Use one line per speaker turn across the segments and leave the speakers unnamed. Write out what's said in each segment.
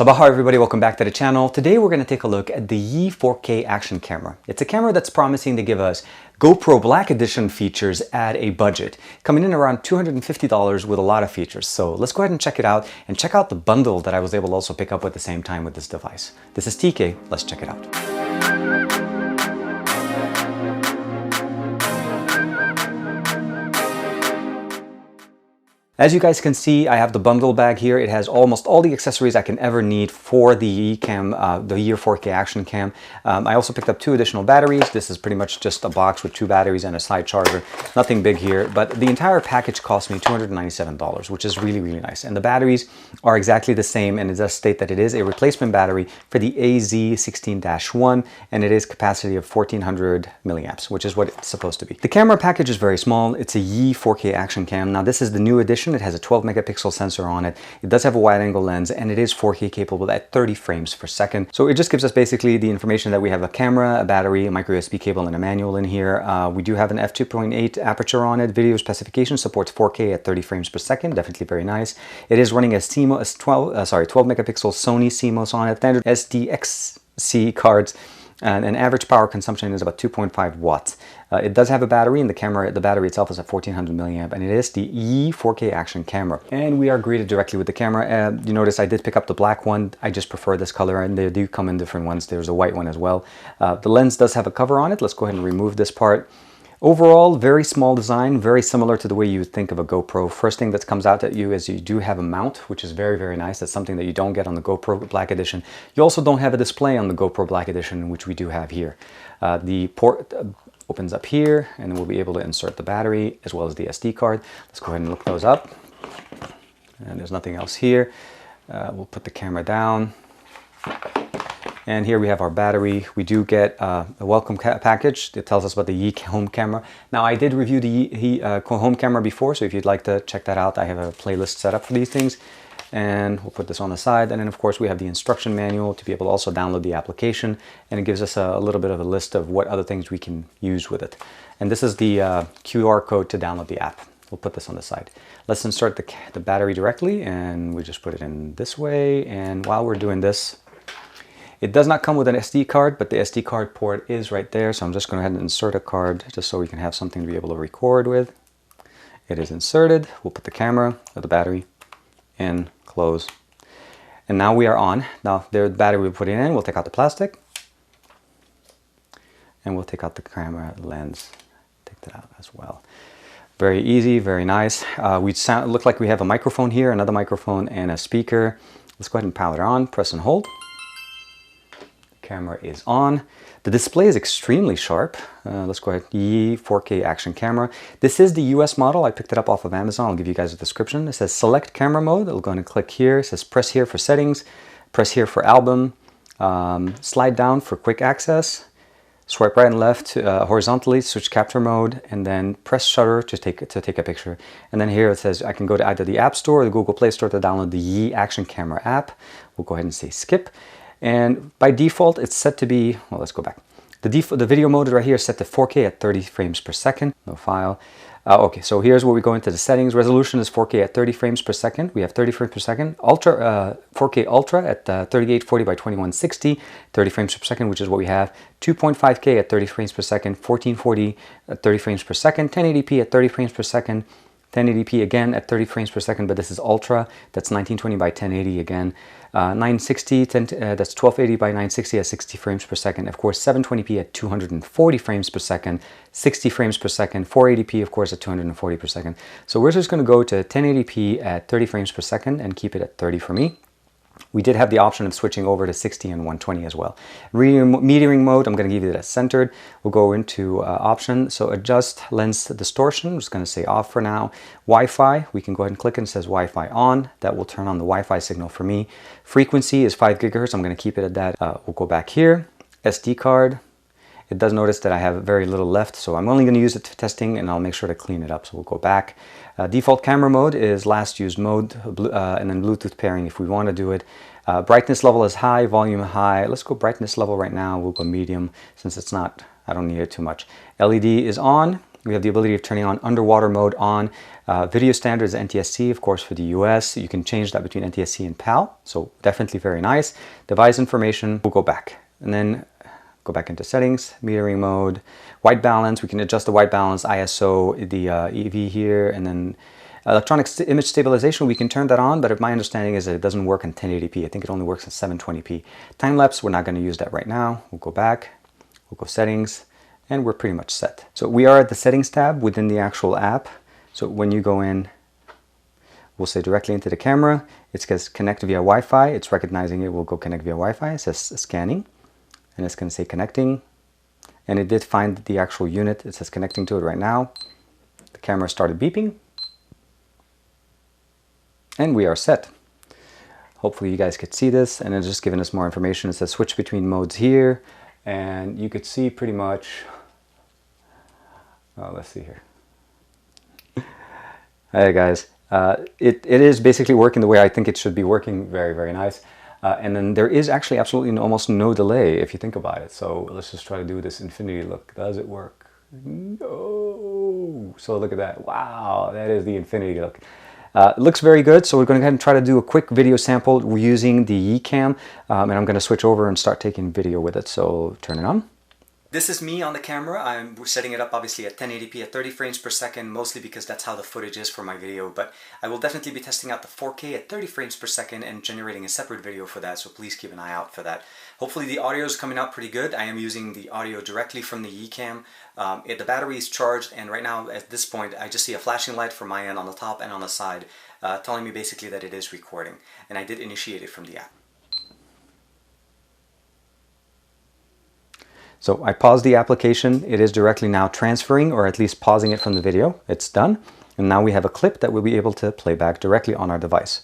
Sabah everybody, welcome back to the channel. Today we're going to take a look at the Yi 4K action camera. It's a camera that's promising to give us GoPro Black Edition features at a budget, coming in around $250 with a lot of features. So let's go ahead and check it out and check out the bundle that I was able to also pick up at the same time with this device. This is TK, let's check it out. As you guys can see, I have the bundle bag here. It has almost all the accessories I can ever need for the Yi 4K action cam. I also picked up 2 additional batteries. This is pretty much just a box with 2 batteries and a side charger. Nothing big here, but the entire package cost me $297, which is really, really nice. And the batteries are exactly the same, and it does state that it is a replacement battery for the AZ16-1, and it is capacity of 1400 milliamps, which is what it's supposed to be. The camera package is very small. It's a Yi 4K action cam. Now, this is the new edition. It has a 12 megapixel sensor on it. It does have a wide angle lens, and it is 4K capable at 30 frames per second. So it just gives us basically the information that we have a camera, a battery, a micro USB cable, and a manual in here. We do have an f2.8 aperture on it. Video specification supports 4K at 30 frames per second. Definitely very nice. It is running a 12 megapixel Sony CMOS on it. Standard SDXC cards. And an average power consumption is about 2.5 watts. It does have a battery, and the battery itself is at 1400 milliamp, and it is the Yi 4K action camera. And we are greeted directly with the camera. You notice I did pick up the black one. I just prefer this color, and they do come in different ones. There's a white one as well. The lens does have a cover on it. Let's go ahead and remove this part. Overall, very small design, very similar to the way you would think of a GoPro. First thing that comes out at you is you do have a mount, which is very, very nice. That's something that you don't get on the GoPro Black Edition. You also don't have a display on the GoPro Black Edition, which we do have here. The port opens up here, and we'll be able to insert the battery as well as the SD card. Let's go ahead and look those up. And there's nothing else here. We'll put the camera down. And here we have our battery. We do get a welcome package that tells us about the Yi home camera. Now, I did review the Yi home camera before, so if you'd like to check that out, I have a playlist set up for these things. And we'll put this on the side. And then, of course, we have the instruction manual to be able to also download the application. And it gives us a little bit of a list of what other things we can use with it. And this is the QR code to download the app. We'll put this on the side. Let's insert the battery directly, and we just put it in this way. And while we're doing this, it does not come with an SD card, but the SD card port is right there. So I'm just going to go ahead and insert a card just so we can have something to be able to record with. It is inserted. We'll put the camera or the battery in, close. And now we are on. Now the battery we put it in, we'll take out the plastic. And we'll take out the camera lens. Take that out as well. Very easy, very nice. Look like we have a microphone here, another microphone, and a speaker. Let's go ahead and power it on, press and hold. Camera is on. The display is extremely sharp. Let's go ahead. Yi 4K action camera. This is the US model. I picked it up off of Amazon. I'll give you guys a description. It says select camera mode. I'll go ahead and click here. It says press here for settings, press here for album, slide down for quick access, swipe right and left horizontally, switch capture mode, and then press shutter to take a picture. And then here it says I can go to either the App Store or the Google Play Store to download the Yi action camera app. We'll go ahead and say skip. And by default, it's set to be, well, let's go back. The video mode right here is set to 4K at 30 frames per second. No file. Okay, so here's where we go into the settings. Resolution is 4K at 30 frames per second. We have 30 frames per second. 4K Ultra at 3840 by 2160, 30 frames per second, which is what we have. 2.5K at 30 frames per second. 1440 at 30 frames per second. 1080p at 30 frames per second. 1080p again at 30 frames per second, but this is Ultra. That's 1920 by 1080 again. 960, that's 1280 by 960 at 60 frames per second. Of course, 720p at 240 frames per second, 60 frames per second. 480p, of course, at 240 per second. So we're just going to go to 1080p at 30 frames per second and keep it at 30 for me. We did have the option of switching over to 60 and 120 as well. Metering mode, I'm going to give you that centered. We'll go into option. So adjust lens distortion. I'm just going to say off for now. Wi-Fi, we can go ahead and click it. It says Wi-Fi on. That will turn on the Wi-Fi signal for me. Frequency is 5 gigahertz. I'm going to keep it at that. We'll go back here. SD card. It does notice that I have very little left, so I'm only going to use it for testing, and I'll make sure to clean it up. So we'll go back. Default camera mode is last used mode, and then Bluetooth pairing if we want to do it. Brightness level is high, volume high. Let's go brightness level right now. We'll go medium since it's not, I don't need it too much. LED is on. We have the ability of turning on underwater mode on. Video standard is NTSC, of course, for the US. You can change that between NTSC and PAL, so definitely very nice. Device information, we'll go back. And then go back into settings, metering mode, white balance. We can adjust the white balance, ISO, the EV here, and then electronic image stabilization, we can turn that on, but my understanding is that it doesn't work in 1080p. I think it only works in 720p. Time-lapse, we're not going to use that right now. We'll go back, we'll go settings, and we're pretty much set. So we are at the settings tab within the actual app. So when you go in, we'll say directly into the camera. It says connect via Wi-Fi. It's recognizing it will go connect via Wi-Fi. It says scanning, and it's going to say connecting. And it did find the actual unit. It says connecting to it right now. The camera started beeping. And we are set. Hopefully you guys could see this, and it's just giving us more information. It says switch between modes here, and you could see pretty much, let's see here. Hey guys, it is basically working the way I think it should be working. Very, very nice. And then there is actually absolutely almost no delay if you think about it. So let's just try to do this infinity look. Does it work? No. So look at that. Wow, that is the infinity look. It looks very good, so we're going to go ahead and try to do a quick video sample using the Ecamm, and I'm going to switch over and start taking video with it, so turn it on. This is me on the camera. I'm setting it up obviously at 1080p at 30 frames per second, mostly because that's how the footage is for my video, but I will definitely be testing out the 4K at 30 frames per second and generating a separate video for that, so please keep an eye out for that. Hopefully the audio is coming out pretty good. I am using the audio directly from the Ecamm. The battery is charged, and right now at this point I just see a flashing light from my end on the top and on the side telling me basically that it is recording, and I did initiate it from the app. So I paused the application. It is directly now transferring, or at least pausing it from the video. It's done. And now we have a clip that we'll be able to play back directly on our device.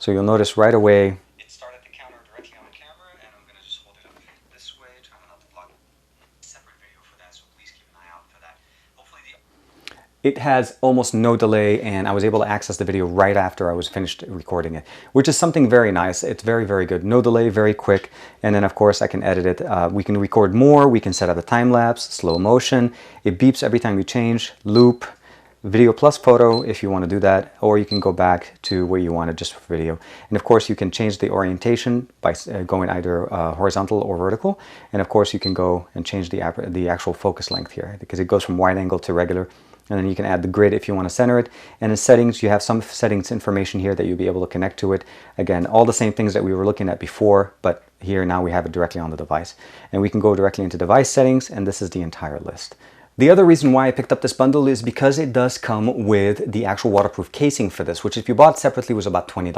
So you'll notice right away, it started the counter directly on the camera, and I'm going to just hold it up this way, trying not to block a separate video for that, so please keep an eye out for that. Hopefully it has almost no delay, and I was able to access the video right after I was finished recording it, which is something very nice. It's very, very good. No delay, very quick. And then of course I can edit it. We can record more. We can set up a time lapse, slow motion. It beeps every time you change, loop, video plus photo if you want to do that, or you can go back to where you want it just for video. And of course you can change the orientation by going either horizontal or vertical. And of course you can go and change the actual focus length here, because it goes from wide angle to regular. And then you can add the grid if you want to center it. And in settings, you have some settings information here that you'll be able to connect to it. Again, all the same things that we were looking at before, but here now we have it directly on the device. And we can go directly into device settings, and this is the entire list. The other reason why I picked up this bundle is because it does come with the actual waterproof casing for this, which if you bought separately was about $20.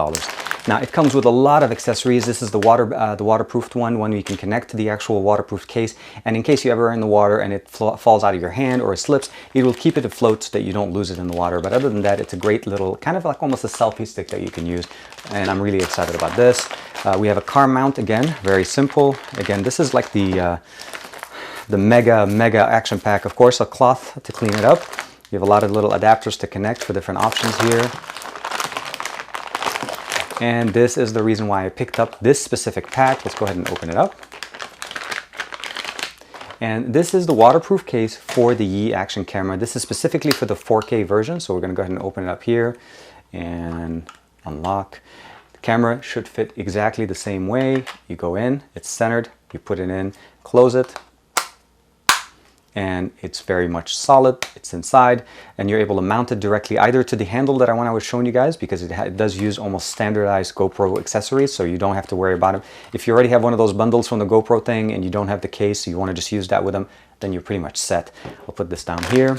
Now it comes with a lot of accessories. This is the waterproofed one you can connect to the actual waterproof case, and in case you ever are in the water and it falls out of your hand or it slips, it will keep it afloat so that you don't lose it in the water. But other than that, it's a great little, kind of like almost a selfie stick that you can use, and I'm really excited about this. We have a car mount, again, very simple. Again, this is like the mega action pack. Of course, a cloth to clean it up. You have a lot of little adapters to connect for different options here. And this is the reason why I picked up this specific pack. Let's go ahead and open it up. And this is the waterproof case for the Yi Action camera. This is specifically for the 4K version. So we're going to go ahead and open it up here and unlock. The camera should fit exactly the same way. You go in, it's centered, you put it in, close it, and it's very much solid. It's inside, and you're able to mount it directly either to the handle that I was showing you guys, because it does use almost standardized GoPro accessories, so you don't have to worry about it. If you already have one of those bundles from the GoPro thing and you don't have the case, so you want to just use that with them, then you're pretty much set. I'll put this down here.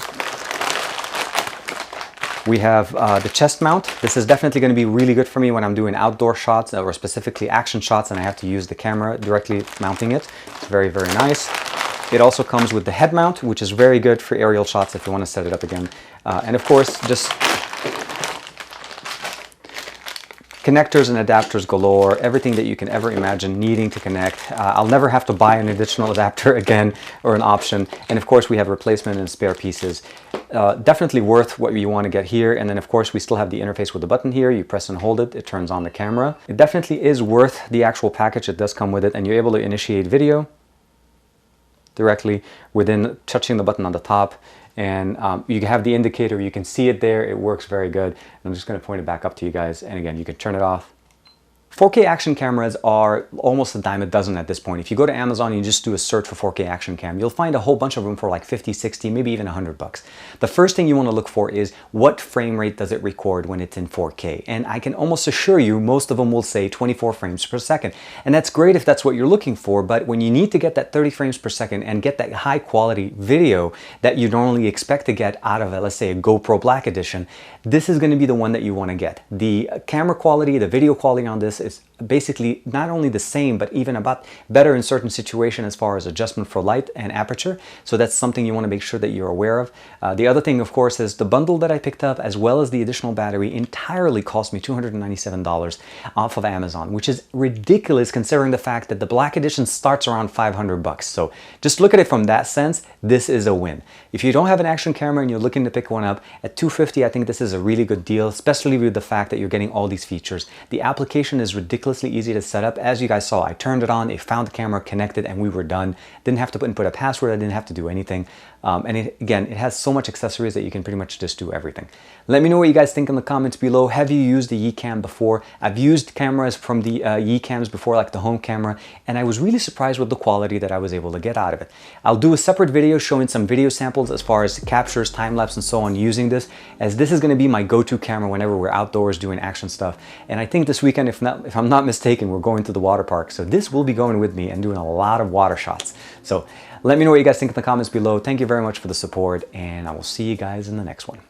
We have the chest mount. This is definitely going to be really good for me when I'm doing outdoor shots, or specifically action shots, and I have to use the camera directly mounting it. It's very, very nice. It also comes with the head mount, which is very good for aerial shots if you want to set it up again. And of course, just connectors and adapters galore, everything that you can ever imagine needing to connect. I'll never have to buy an additional adapter again, or an option. And of course, we have replacement and spare pieces. Definitely worth what you want to get here. And then of course, we still have the interface with the button here. You press and hold it, it turns on the camera. It definitely is worth the actual package. It does come with it, and you're able to initiate video directly within touching the button on the top. and you have the indicator, you can see it there, it works very good. I'm just going to point it back up to you guys, and again, you can turn it off. 4K action cameras are almost a dime a dozen at this point. If you go to Amazon and you just do a search for 4K action cam, you'll find a whole bunch of them for like 50, 60, maybe even $100. The first thing you want to look for is what frame rate does it record when it's in 4K? And I can almost assure you most of them will say 24 frames per second. And that's great if that's what you're looking for, but when you need to get that 30 frames per second and get that high quality video that you normally expect to get out of, let's say, a GoPro Black Edition, this is going to be the one that you want to get. The camera quality, the video quality on this is basically not only the same, but even about better in certain situations as far as adjustment for light and aperture. So that's something you want to make sure that you're aware of. The other thing, of course, is the bundle that I picked up, as well as the additional battery, entirely cost me $297 off of Amazon, which is ridiculous considering the fact that the Black Edition starts around $500. So just look at it from that sense. This is a win. If you don't have an action camera and you're looking to pick one up at $250, I think this is a really good deal, especially with the fact that you're getting all these features. The application is ridiculously easy to set up. As you guys saw, I turned it on, it found the camera, connected, and we were done. Didn't have to input a password, I didn't have to do anything. Again, it has so much accessories that you can pretty much just do everything. Let me know what you guys think in the comments below. Have you used the Ycam before? I've used cameras from the Ycams before, like the home camera, and I was really surprised with the quality that I was able to get out of it. I'll do a separate video showing some video samples as far as captures, time-lapse, and so on using this, as this is going to be my go-to camera whenever we're outdoors doing action stuff. And I think this weekend, if I'm not mistaken, we're going to the water park, so this will be going with me and doing a lot of water shots. So let me know what you guys think in the comments below. Thank you very much for the support, and I will see you guys in the next one.